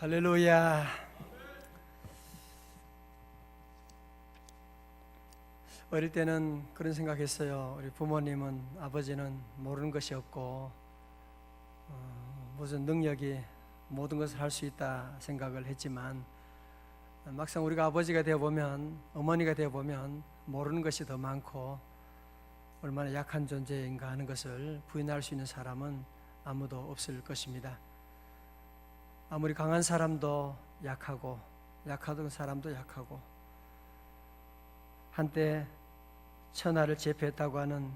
할렐루야. 어릴 때는 그런 생각했어요. 우리 부모님은, 아버지는 모르는 것이 없고 무슨 능력이 모든 것을 할 수 있다 생각을 했지만, 막상 우리가 아버지가 되어보면, 어머니가 되어보면 모르는 것이 더 많고 얼마나 약한 존재인가 하는 것을 부인할 수 있는 사람은 아무도 없을 것입니다. 아무리 강한 사람도 약하고, 약하던 사람도 약하고, 한때 천하를 제패했다고 하는,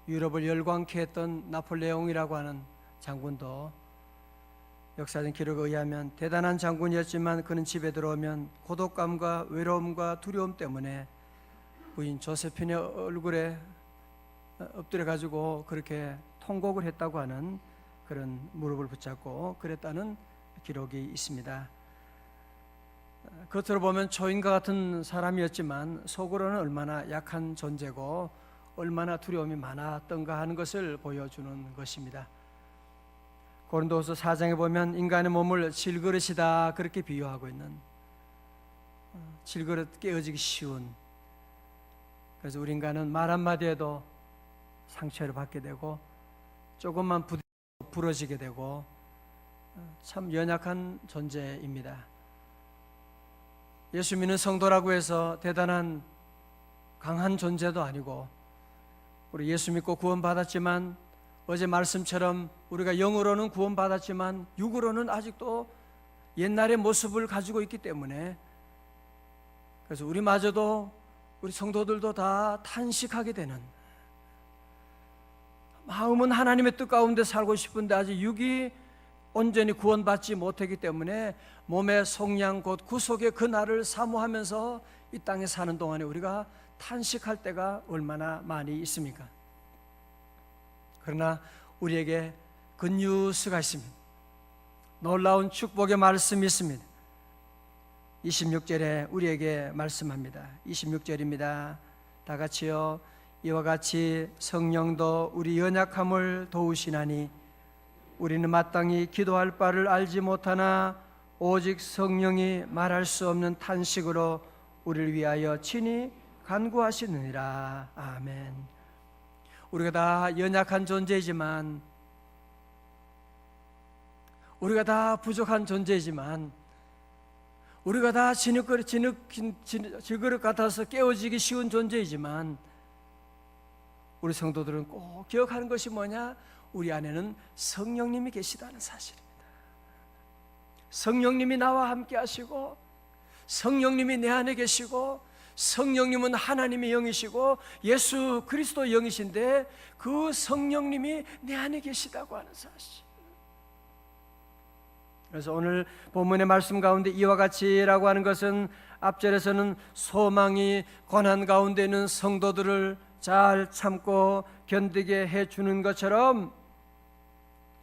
유럽을 열광케 했던 나폴레옹이라고 하는 장군도 역사적 기록에 의하면 대단한 장군이었지만, 그는 집에 들어오면 고독감과 외로움과 두려움 때문에 부인 조세핀의 얼굴에 엎드려 가지고 그렇게 통곡을 했다고 하는, 그런 무릎을 붙잡고 그랬다는 기록이 있습니다. 겉으로 보면 초인과 같은 사람이었지만 속으로는 얼마나 약한 존재고 얼마나 두려움이 많았던가 하는 것을 보여주는 것입니다. 고린도후서 4장에 보면 인간의 몸을 질그릇이다 그렇게 비유하고 있는, 질그릇 깨어지기 쉬운, 그래서 우리 인간은 말 한마디에도 상처를 받게 되고 조금만 부러지게 되고 참 연약한 존재입니다. 예수 믿는 성도라고 해서 대단한 강한 존재도 아니고, 우리 예수 믿고 구원받았지만 어제 말씀처럼 우리가 영으로는 구원받았지만 육으로는 아직도 옛날의 모습을 가지고 있기 때문에, 그래서 우리마저도, 우리 성도들도 다 탄식하게 되는, 마음은 하나님의 뜻 가운데 살고 싶은데 아직 육이 온전히 구원받지 못하기 때문에 몸의 속량 곧 구속의 그 날을 사모하면서 이 땅에 사는 동안에 우리가 탄식할 때가 얼마나 많이 있습니까? 그러나 우리에게 굿뉴스가 있습니다. 놀라운 축복의 말씀이 있습니다. 26절에 우리에게 말씀합니다. 26절입니다. 다 같이요. 이와 같이 성령도 우리 연약함을 도우시나니 우리는 마땅히 기도할 바를 알지 못하나 오직 성령이 말할 수 없는 탄식으로 우리를 위하여 친히 간구하시느니라. 아멘. 우리가 다 연약한 존재이지만, 우리가 다 부족한 존재이지만, 우리가 다 질그릇 같아서 깨어지기 쉬운 존재이지만, 우리 성도들은 꼭 기억하는 것이 뭐냐? 우리 안에는 성령님이 계시다는 사실입니다. 성령님이 나와 함께 하시고, 성령님이 내 안에 계시고, 성령님은 하나님의 영이시고 예수 그리스도 영이신데 그 성령님이 내 안에 계시다고 하는 사실. 그래서 오늘 본문의 말씀 가운데 이와 같이라고 하는 것은, 앞절에서는 소망이 고난 가운데 있는 성도들을 잘 참고 견디게 해주는 것처럼,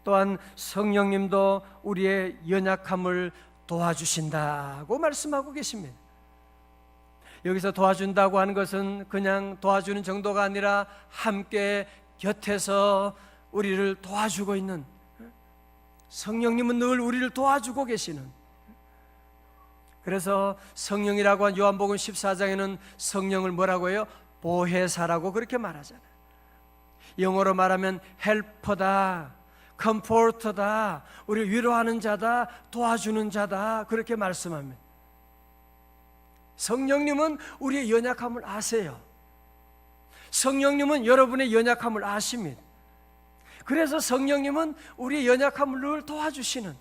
또한 성령님도 우리의 연약함을 도와주신다고 말씀하고 계십니다. 여기서 도와준다고 하는 것은 그냥 도와주는 정도가 아니라 함께 곁에서 우리를 도와주고 있는, 성령님은 늘 우리를 도와주고 계시는, 그래서 성령이라고 한 요한복음 14장에는 성령을 뭐라고 해요? 보혜사라고 그렇게 말하잖아요. 영어로 말하면 헬퍼다, 컴포터다, 우리를 위로하는 자다, 도와주는 자다 그렇게 말씀합니다. 성령님은 우리의 연약함을 아세요. 성령님은 여러분의 연약함을 아십니다. 그래서 성령님은 우리의 연약함을 늘 도와주시는,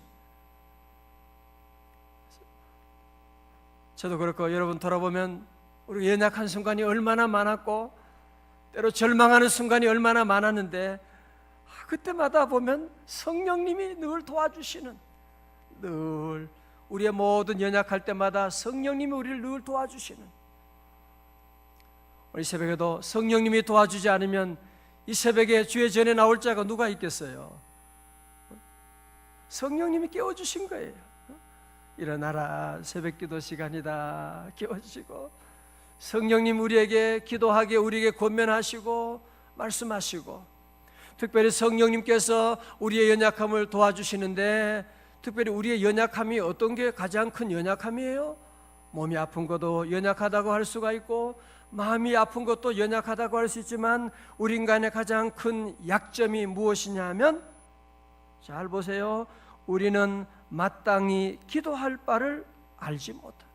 저도 그렇고 여러분 돌아보면 우리 연약한 순간이 얼마나 많았고 때로 절망하는 순간이 얼마나 많았는데, 그때마다 보면 성령님이 늘 도와주시는, 늘 우리의 모든 연약할 때마다 성령님이 우리를 늘 도와주시는, 우리 새벽에도 성령님이 도와주지 않으면 이 새벽에 주의 전에 나올 자가 누가 있겠어요? 성령님이 깨워주신 거예요. 일어나라, 새벽기도 시간이다 깨워주시고, 성령님 우리에게 기도하게 우리에게 권면하시고 말씀하시고, 특별히 성령님께서 우리의 연약함을 도와주시는데 특별히 우리의 연약함이 어떤 게 가장 큰 연약함이에요? 몸이 아픈 것도 연약하다고 할 수가 있고 마음이 아픈 것도 연약하다고 할 수 있지만 우리 인간의 가장 큰 약점이 무엇이냐 하면, 잘 보세요, 우리는 마땅히 기도할 바를 알지 못합니다.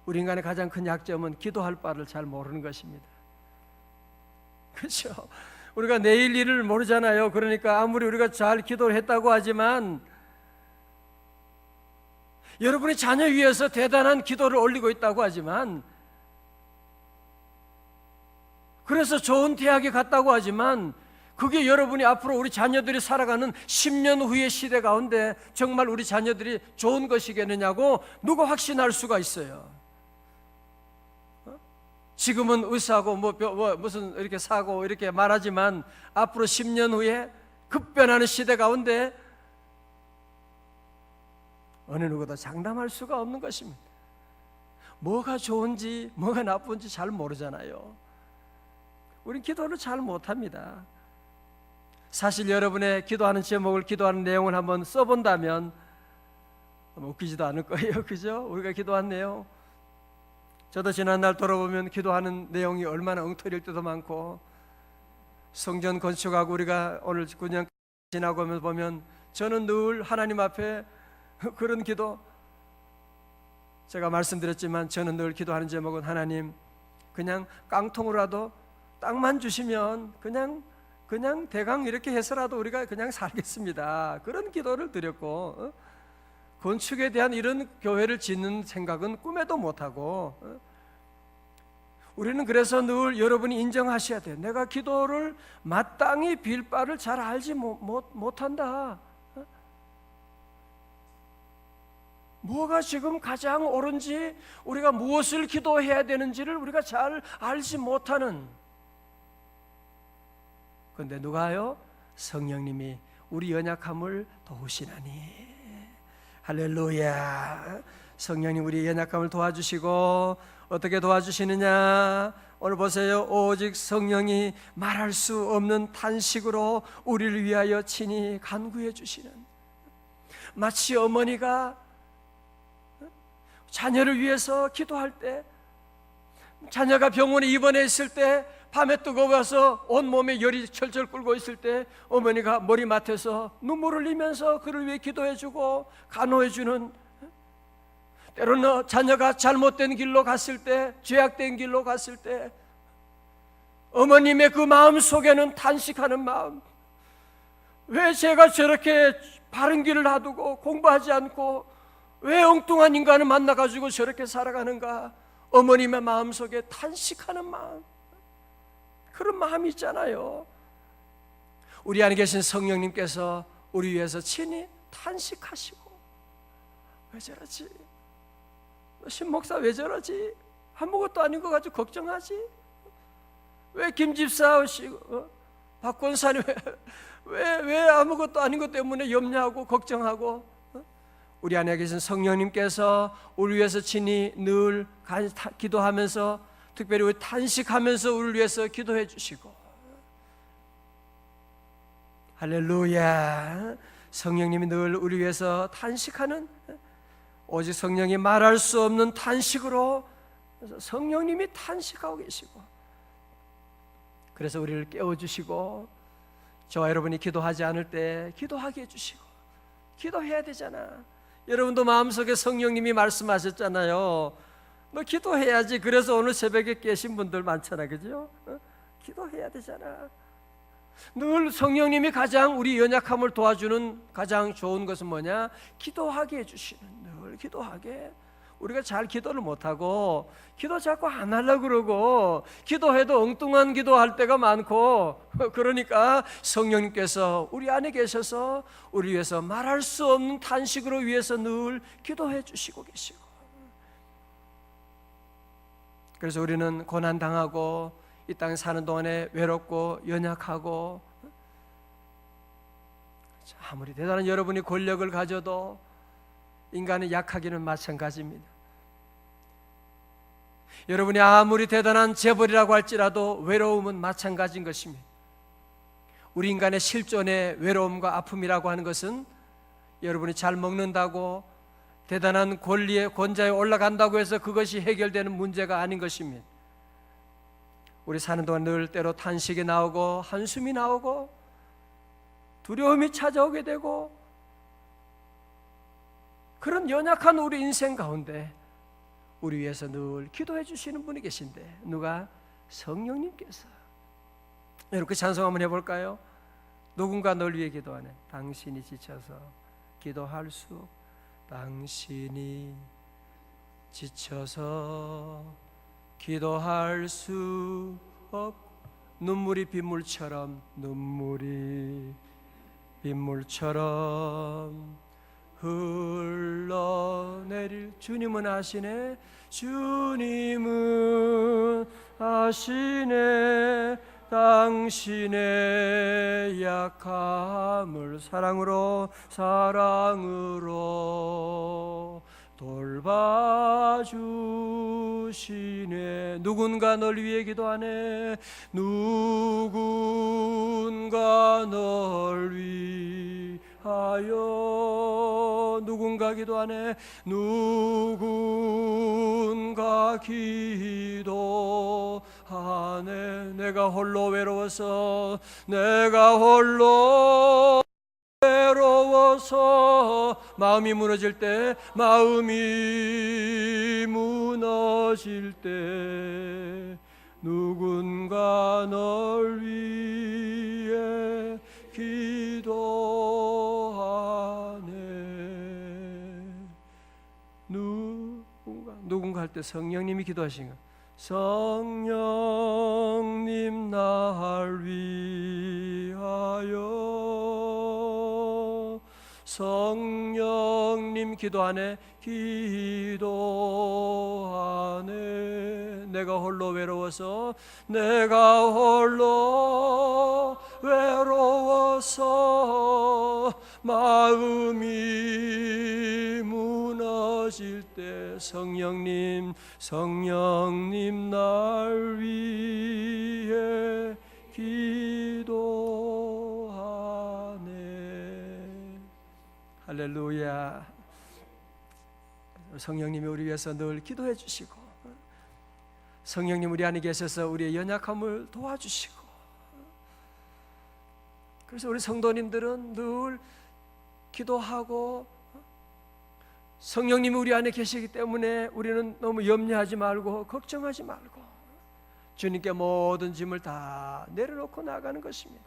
우리 인간의 가장 큰 약점은 기도할 바를 잘 모르는 것입니다. 그렇죠? 우리가 내일 일을 모르잖아요. 그러니까 아무리 우리가 잘 기도를 했다고 하지만, 여러분이 자녀 위해서 대단한 기도를 올리고 있다고 하지만, 그래서 좋은 대학에 갔다고 하지만, 그게 여러분이 앞으로 우리 자녀들이 살아가는 10년 후의 시대 가운데 정말 우리 자녀들이 좋은 것이겠느냐고 누가 확신할 수가 있어요? 지금은 의사고 무슨 이렇게 사고 이렇게 말하지만 앞으로 10년 후에 급변하는 시대 가운데 어느 누구도 장담할 수가 없는 것입니다. 뭐가 좋은지 뭐가 나쁜지 잘 모르잖아요. 우린 기도를 잘 못합니다. 사실 여러분의 기도하는 제목을, 기도하는 내용을 한번 써본다면 웃기지도 않을 거예요. 그죠? 우리가 기도한 내용, 저도 지난날 돌아보면 기도하는 내용이 얼마나 엉터리일 때도 많고, 성전 건축하고 우리가 오늘 9년 지나고 오면서 보면 저는 늘 하나님 앞에 그런 기도, 제가 말씀드렸지만 저는 늘 기도하는 제목은, 하나님 그냥 깡통으로라도 땅만 주시면 그냥 대강 이렇게 해서라도 우리가 그냥 살겠습니다. 그런 기도를 드렸고, 건축에 대한 이런 교회를 짓는 생각은 꿈에도 못하고, 우리는 그래서 늘 여러분이 인정하셔야 돼요. 내가 기도를 마땅히 빌 바를 잘 알지 못한다. 뭐가 지금 가장 옳은지, 우리가 무엇을 기도해야 되는지를 우리가 잘 알지 못하는, 그런데 누가요? 성령님이 우리 연약함을 도우시나니. 할렐루야. 성령님 우리 연약함을 도와주시고, 어떻게 도와주시느냐? 오늘 보세요. 오직 성령이 말할 수 없는 탄식으로 우리를 위하여 친히 간구해 주시는, 마치 어머니가 자녀를 위해서 기도할 때, 자녀가 병원에 입원해 있을 때 밤에 뜨거워서 온몸에 열이 철철 끓고 있을 때 어머니가 머리맡에서 눈물을 흘리면서 그를 위해 기도해주고 간호해주는, 때로는 자녀가 잘못된 길로 갔을 때, 죄악된 길로 갔을 때 어머님의 그 마음 속에는 탄식하는 마음, 왜 제가 저렇게 바른 길을 놔두고 공부하지 않고 왜 엉뚱한 인간을 만나가지고 저렇게 살아가는가, 어머님의 마음 속에 탄식하는 마음, 그런 마음이 있잖아요. 우리 안에 계신 성령님께서 우리 위해서 친히 탄식하시고, 왜 저러지? 너 신목사 왜 저러지? 아무것도 아닌 것 가지고 걱정하지? 왜 김집사 박 권사님 왜 아무것도 아닌 것 때문에 염려하고 걱정하고? 우리 안에 계신 성령님께서 우리 위해서 친히 늘 기도하면서, 특별히 우리 탄식하면서 우리를 위해서 기도해 주시고, 할렐루야. 성령님이 늘 우리 위해서 탄식하는, 오직 성령이 말할 수 없는 탄식으로 성령님이 탄식하고 계시고, 그래서 우리를 깨워주시고, 저와 여러분이 기도하지 않을 때 기도하게 해주시고, 기도해야 되잖아. 여러분도 마음속에 성령님이 말씀하셨잖아요. 너 기도해야지. 그래서 오늘 새벽에 깨신 분들 많잖아, 그죠? 기도해야 되잖아. 늘 성령님이 가장 우리 연약함을 도와주는 가장 좋은 것은 뭐냐? 기도하게 해주시는, 늘 기도하게. 우리가 잘 기도를 못하고 기도 자꾸 안 하려고 그러고 기도해도 엉뚱한 기도할 때가 많고, 그러니까 성령님께서 우리 안에 계셔서 우리 위해서 말할 수 없는 탄식으로 위해서 늘 기도해 주시고 계시고, 그래서 우리는 고난당하고 이 땅에 사는 동안에 외롭고 연약하고, 아무리 대단한 여러분이 권력을 가져도 인간의 약하기는 마찬가지입니다. 여러분이 아무리 대단한 재벌이라고 할지라도 외로움은 마찬가지인 것입니다. 우리 인간의 실존의 외로움과 아픔이라고 하는 것은 여러분이 잘 먹는다고 대단한 권자에 올라간다고 해서 그것이 해결되는 문제가 아닌 것입니다. 우리 사는 동안 늘 때로 탄식이 나오고 한숨이 나오고 두려움이 찾아오게 되고 그런 연약한 우리 인생 가운데 우리 위해서 늘 기도해 주시는 분이 계신데 누가? 성령님께서. 이렇게 찬송 한번 해볼까요? 누군가 널 위해 기도하네. 당신이 지쳐서 기도할 수, 당신이 지쳐서 기도할 수 없. 눈물이 빗물처럼 흘러내릴. 주님은 아시네. 주님은 아시네. 당신의 약함을 사랑으로 돌봐주시네. 누군가 널 위해 기도하네. 누군가 널 위하여. 누군가 기도하네. 누군가 기도하네. 내가 홀로 외로워서 마음이 무너질 때 누군가 널 위해 기도하네. 누군가 할 때 성령님이 기도하신 것. 성령님 날 위하여. 성령님 기도하네. 내가 홀로 외로워서 마음이 무너질 때 성령님 날 위해 기도하네. 할렐루야. 성령님이 우리 위해서 늘 기도해 주시고 성령님 우리 안에 계셔서 우리의 연약함을 도와주시고 그래서 우리 성도님들은 늘 기도하고 성령님이 우리 안에 계시기 때문에 우리는 너무 염려하지 말고 걱정하지 말고 주님께 모든 짐을 다 내려놓고 나가는 것입니다.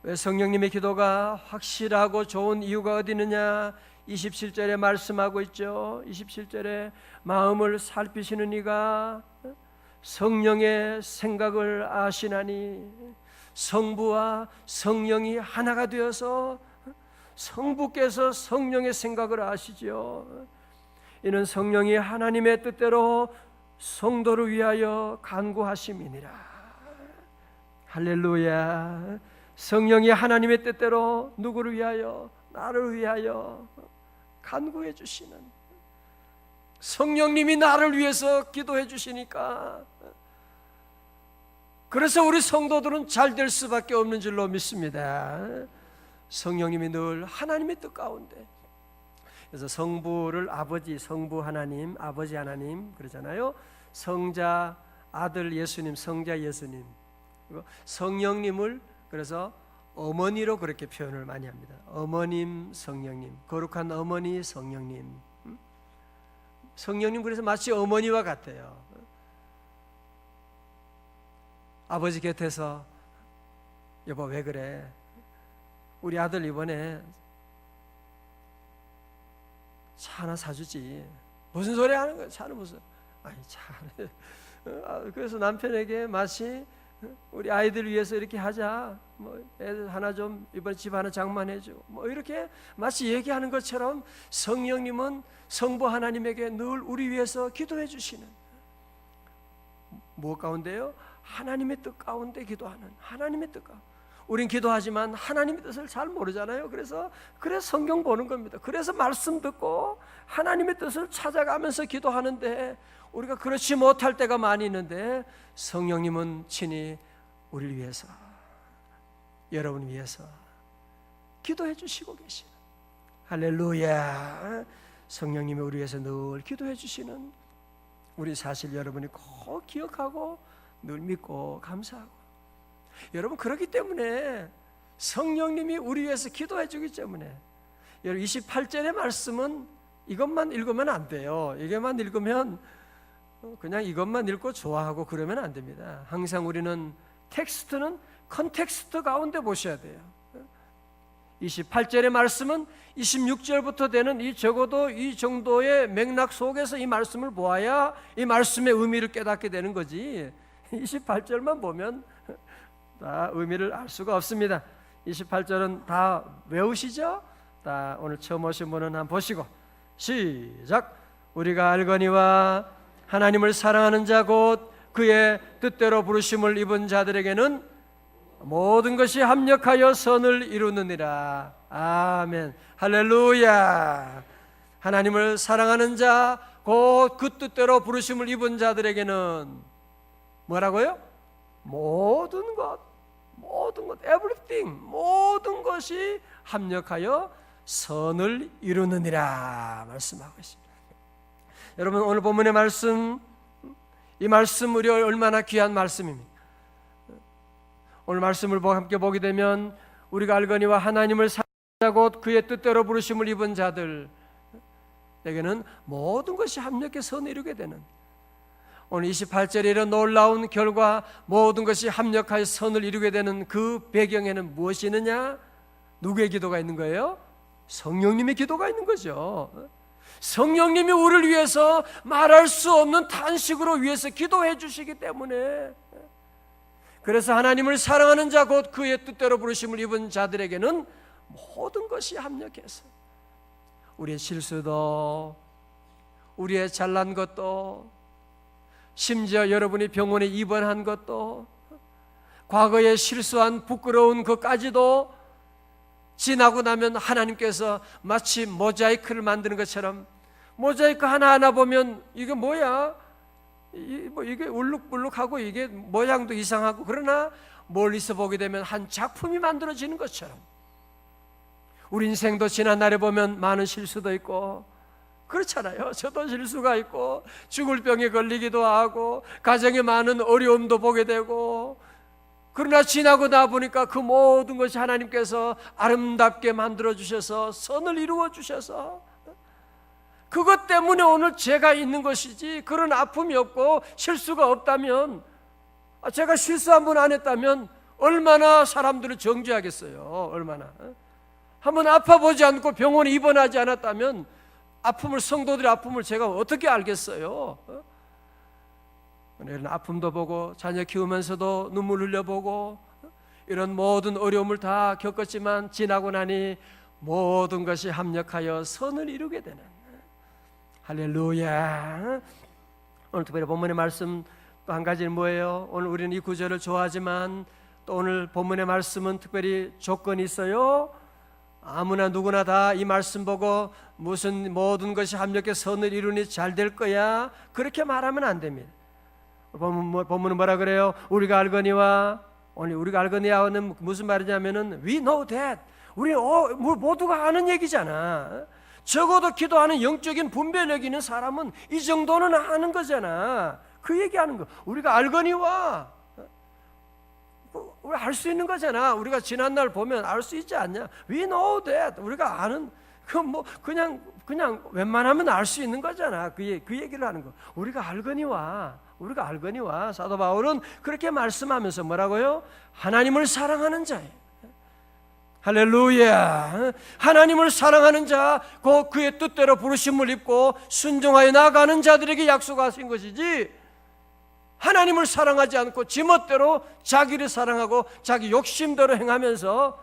왜 성령님의 기도가 확실하고 좋은 이유가 어디 있느냐? 27절에 말씀하고 있죠. 27절에 마음을 살피시는 이가 성령의 생각을 아시나니. 성부와 성령이 하나가 되어서 성부께서 성령의 생각을 아시지요. 이는 성령이 하나님의 뜻대로 성도를 위하여 간구하심이니라. 할렐루야. 성령이 하나님의 뜻대로 누구를 위하여? 나를 위하여 간구해 주시는 성령님이 나를 위해서 기도해 주시니까 그래서 우리 성도들은 잘 될 수밖에 없는 줄로 믿습니다. 성령님이 늘 하나님의 뜻 가운데. 그래서 성부를 아버지, 성부 하나님, 아버지 하나님 그러잖아요. 성자 아들 예수님, 성자 예수님. 그리고 성령님을 그래서 어머니로 그렇게 표현을 많이 합니다. 어머님, 성령님, 거룩한 어머니, 성령님. 성령님 그래서 마치 어머니와 같아요. 아버지 곁에서 여보 왜 그래? 우리 아들 이번에 차 하나 사주지. 무슨 소리 하는 거야? 차는 무슨? 아니 차. 그래서 남편에게 마치 우리 아이들 위해서 이렇게 하자. 뭐 애들 하나 좀 이번에 집 하나 장만해줘. 뭐 이렇게 마치 얘기하는 것처럼 성령님은 성부 하나님에게 늘 우리 위해서 기도해 주시는. 무엇 가운데요? 하나님의 뜻 가운데 기도하는. 하나님의 뜻 가운데. 우린 기도하지만 하나님의 뜻을 잘 모르잖아요. 그래서 성경 보는 겁니다. 그래서 말씀 듣고 하나님의 뜻을 찾아가면서 기도하는데 우리가 그렇지 못할 때가 많이 있는데 성령님은 친히 우리를 위해서 여러분을 위해서 기도해 주시고 계시는 할렐루야. 성령님이 우리 위해서 늘 기도해 주시는, 우리 사실 여러분이 꼭 기억하고 늘 믿고 감사하고, 여러분 그렇기 때문에 성령님이 우리 위해서 기도해 주기 때문에, 여러분 28절의 말씀은 이것만 읽으면 안 돼요. 이게만 읽으면 그냥 이것만 읽고 좋아하고 그러면 안 됩니다. 항상 우리는 텍스트는 컨텍스트 가운데 보셔야 돼요. 28절의 말씀은 26절부터 되는 이 적어도 이 정도의 맥락 속에서 이 말씀을 보아야 이 말씀의 의미를 깨닫게 되는 거지, 28절만 보면 다 의미를 알 수가 없습니다. 28절은 다 외우시죠? 다 오늘 처음 오신 분은 한번 보시고 시작. 우리가 알거니와 하나님을 사랑하는 자 곧 그의 뜻대로 부르심을 입은 자들에게는 모든 것이 합력하여 선을 이루느니라. 아멘. 할렐루야. 하나님을 사랑하는 자 곧 그 뜻대로 부르심을 입은 자들에게는 뭐라고요? 모든 것, everything, 모든 것이 합력하여 선을 이루느니라 말씀하고 있습니다. 여러분 오늘 본문의 말씀, 이 말씀 우리 얼마나 귀한 말씀입니까? 오늘 말씀을 함께 보게 되면 우리가 알거니와 하나님을 사랑하는 자 곧 그의 뜻대로 부르심을 입은 자들에게는 모든 것이 합력해 선을 이루게 되는, 오늘 28절에 이런 놀라운 결과, 모든 것이 합력하여 선을 이루게 되는 그 배경에는 무엇이 있느냐? 누구의 기도가 있는 거예요? 성령님의 기도가 있는 거죠. 성령님이 우리를 위해서 말할 수 없는 탄식으로 위해서 기도해 주시기 때문에, 그래서 하나님을 사랑하는 자 곧 그의 뜻대로 부르심을 입은 자들에게는 모든 것이 합력해서, 우리의 실수도, 우리의 잘난 것도, 심지어 여러분이 병원에 입원한 것도, 과거에 실수한 부끄러운 것까지도 지나고 나면 하나님께서 마치 모자이크를 만드는 것처럼, 모자이크 하나하나 보면 이게 뭐야? 이게 울룩불룩하고 이게 모양도 이상하고, 그러나 멀리서 보게 되면 한 작품이 만들어지는 것처럼, 우리 인생도 지난 날에 보면 많은 실수도 있고 그렇잖아요. 저도 실수가 있고 죽을 병에 걸리기도 하고 가정에 많은 어려움도 보게 되고, 그러나 지나고 나 보니까 그 모든 것이 하나님께서 아름답게 만들어 주셔서 선을 이루어 주셔서, 그것 때문에 오늘 제가 있는 것이지, 그런 아픔이 없고 실수가 없다면, 제가 실수 한 번 안 했다면 얼마나 사람들을 정죄하겠어요. 얼마나. 한번 아파보지 않고 병원에 입원하지 않았다면 아픔을, 성도들의 아픔을 제가 어떻게 알겠어요? 이런 아픔도 보고 자녀 키우면서도 눈물 흘려보고 이런 모든 어려움을 다 겪었지만 지나고 나니 모든 것이 합력하여 선을 이루게 되는, 할렐루야. 오늘 특별히 본문의 말씀 또 한 가지는 뭐예요? 오늘 우리는 이 구절을 좋아하지만 또 오늘 본문의 말씀은 특별히 조건이 있어요. 아무나 누구나 다 이 말씀 보고 무슨 모든 것이 합력해 선을 이루니 잘 될 거야, 그렇게 말하면 안 됩니다. 본문은 뭐라 그래요? 우리가 알거니와, 오늘 우리가 알거니와는 무슨 말이냐면은 we know that, 우리 모두가 아는 얘기잖아. 적어도 기도하는 영적인 분별력이 있는 사람은 이 정도는 아는 거잖아. 그 얘기하는 거. 우리가 알거니와, 우리 알 수 있는 거잖아. 우리가 지난날 보면 알 수 있지 않냐? We know that, 우리가 아는, 그냥 웬만하면 알 수 있는 거잖아. 그 얘기를 하는 거. 우리가 알거니와, 사도 바울은 그렇게 말씀하면서 뭐라고요? 하나님을 사랑하는 자예요. 할렐루야. 하나님을 사랑하는 자, 곧 그의 뜻대로 부르심을 입고 순종하여 나아가는 자들에게 약속하신 것이지, 하나님을 사랑하지 않고 지멋대로 자기를 사랑하고 자기 욕심대로 행하면서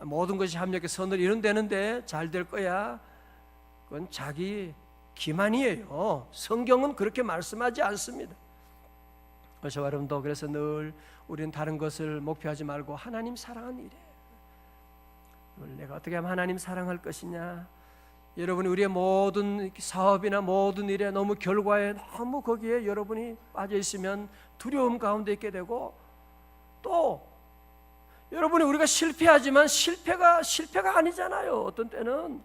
모든 것이 합력해 선을 이룬다는데 잘 될 거야, 그건 자기 기만이에요. 성경은 그렇게 말씀하지 않습니다. 저와 여러분도 그래서 늘 우리는 다른 것을 목표하지 말고 하나님 사랑하는 일에, 내가 어떻게 하면 하나님 사랑할 것이냐. 여러분이 우리의 모든 사업이나 모든 일에 너무 결과에 너무 거기에 여러분이 빠져 있으면 두려움 가운데 있게 되고, 또 여러분이 우리가 실패하지만 실패가 아니잖아요. 어떤 때는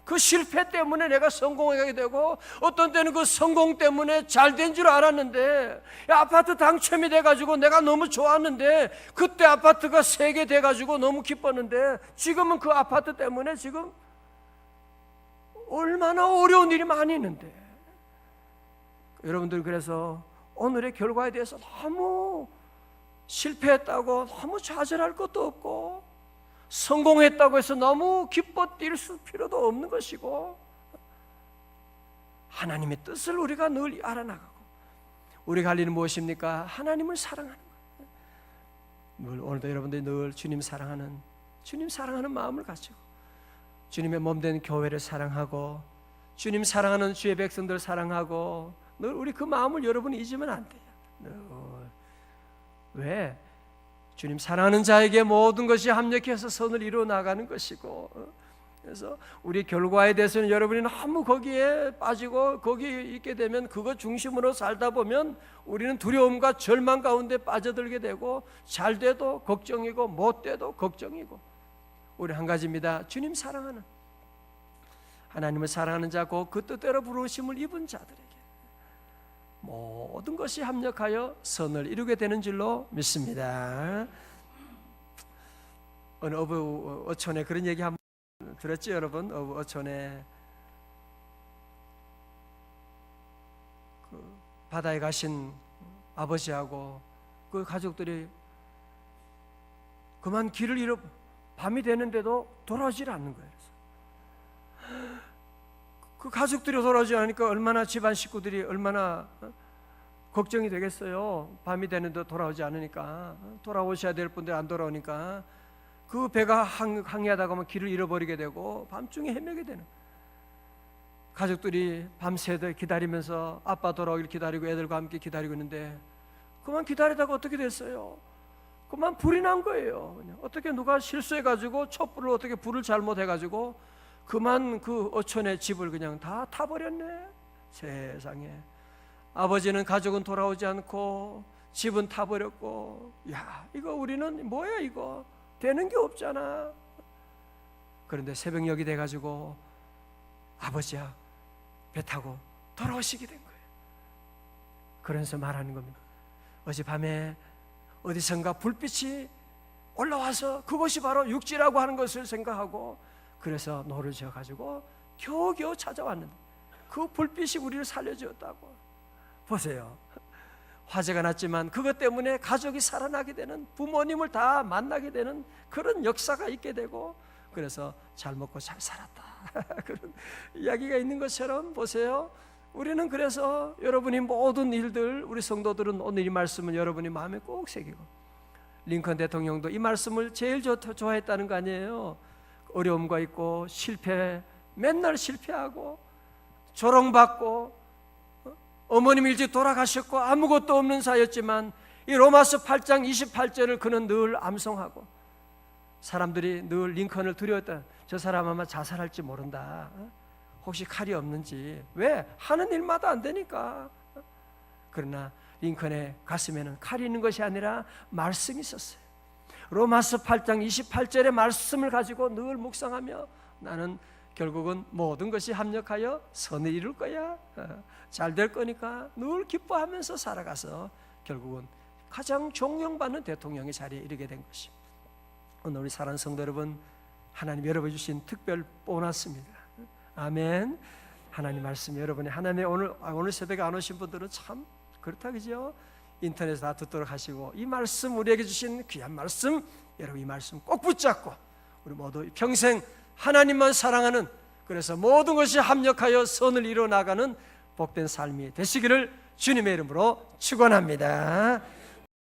그 실패 때문에 내가 성공하게 되고, 어떤 때는 그 성공 때문에 잘 된 줄 알았는데, 아파트 당첨이 돼가지고 내가 너무 좋았는데, 그때 아파트가 3개 돼가지고 너무 기뻤는데, 지금은 그 아파트 때문에 지금 얼마나 어려운 일이 많이 있는데, 여러분들 그래서 오늘의 결과에 대해서 너무 실패했다고 너무 좌절할 것도 없고, 성공했다고 해서 너무 기뻐 뛸 필요도 없는 것이고, 하나님의 뜻을 우리가 늘 알아나가고, 우리가 할 일은 무엇입니까? 하나님을 사랑하는 거예요. 오늘도 여러분들이 늘 주님 사랑하는 마음을 가지고 주님의 몸된 교회를 사랑하고, 주님 사랑하는 주의 백성들 사랑하고, 늘 우리 그 마음을 여러분이 잊으면 안 돼요. 늘. 왜? 주님 사랑하는 자에게 모든 것이 합력해서 선을 이루어 나가는 것이고, 그래서 우리 결과에 대해서는 여러분이 너무 거기에 빠지고 거기에 있게 되면, 그거 중심으로 살다 보면 우리는 두려움과 절망 가운데 빠져들게 되고, 잘 돼도 걱정이고 못 돼도 걱정이고. 우리 한 가지입니다. 주님 사랑하는, 하나님을 사랑하는 자고 그 뜻대로 부르심을 입은 자들에게 모든 것이 합력하여 선을 이루게 되는 줄로 믿습니다. 어느 어부 어촌에 그런 얘기 한번 들었죠, 여러분? 어부 어촌에 그 바다에 가신 아버지하고 그 가족들이 그만 길을 잃어 밤이 되는데도 돌아오질 않는 거예요. 그 가족들이 돌아오지 않으니까 얼마나 집안 식구들이 얼마나 걱정이 되겠어요. 밤이 되는데 돌아오지 않으니까, 돌아오셔야 될 분들 안 돌아오니까 그 배가 항해하다가 막 길을 잃어버리게 되고 밤중에 헤매게 되는, 가족들이 밤새도 기다리면서 아빠 돌아오길 기다리고 애들과 함께 기다리고 있는데, 그만 기다리다가 어떻게 됐어요? 그만 불이 난 거예요. 그냥 어떻게 누가 실수해가지고 촛불을 어떻게 불을 잘못해가지고 그만 그 어촌의 집을 그냥 다 타버렸네. 세상에. 아버지는, 가족은 돌아오지 않고 집은 타버렸고, 야, 이거 우리는 뭐야, 이거 되는 게 없잖아. 그런데 새벽녘이 돼가지고 아버지야 배 타고 돌아오시게 된 거예요. 그러면서 말하는 겁니다. 어젯밤에 어디선가 불빛이 올라와서 그것이 바로 육지라고 하는 것을 생각하고, 그래서 노를 지어가지고 겨우겨우 찾아왔는데 그 불빛이 우리를 살려주었다고. 보세요. 화재가 났지만 그것 때문에 가족이 살아나게 되는, 부모님을 다 만나게 되는 그런 역사가 있게 되고, 그래서 잘 먹고 잘 살았다 그런 이야기가 있는 것처럼, 보세요. 우리는 그래서 여러분이 모든 일들, 우리 성도들은 오늘 이 말씀을 여러분이 마음에 꼭 새기고, 링컨 대통령도 이 말씀을 제일 좋아했다는 거 아니에요. 어려움과 있고 실패, 맨날 실패하고 조롱받고, 어머님 일찍 돌아가셨고 아무것도 없는 사였지만 이 로마서 8장 28절을 그는 늘 암송하고, 사람들이 늘 링컨을 두려웠다. 저 사람 아마 자살할지 모른다. 혹시 칼이 없는지. 왜? 하는 일마다 안 되니까. 그러나 링컨의 가슴에는 칼이 있는 것이 아니라 말씀이 있었어요. 로마서 8장 28절의 말씀을 가지고 늘 묵상하며, 나는 결국은 모든 것이 합력하여 선을 이룰 거야, 잘 될 거니까 늘 기뻐하면서 살아가서 결국은 가장 존경받는 대통령의 자리에 이르게 된 것입니다. 오늘 우리 사랑하는 성도 여러분, 하나님 여러분 주신 특별 보너스입니다. 아멘. 하나님 말씀, 여러분이 하나님의 오늘 새벽에 안 오신 분들은 참 그렇다, 그죠? 인터넷에 다 듣도록 하시고, 이 말씀, 우리에게 주신 귀한 말씀, 여러분 이 말씀 꼭 붙잡고 우리 모두 평생 하나님만 사랑하는, 그래서 모든 것이 합력하여 선을 이루어 나가는 복된 삶이 되시기를 주님의 이름으로 축원합니다.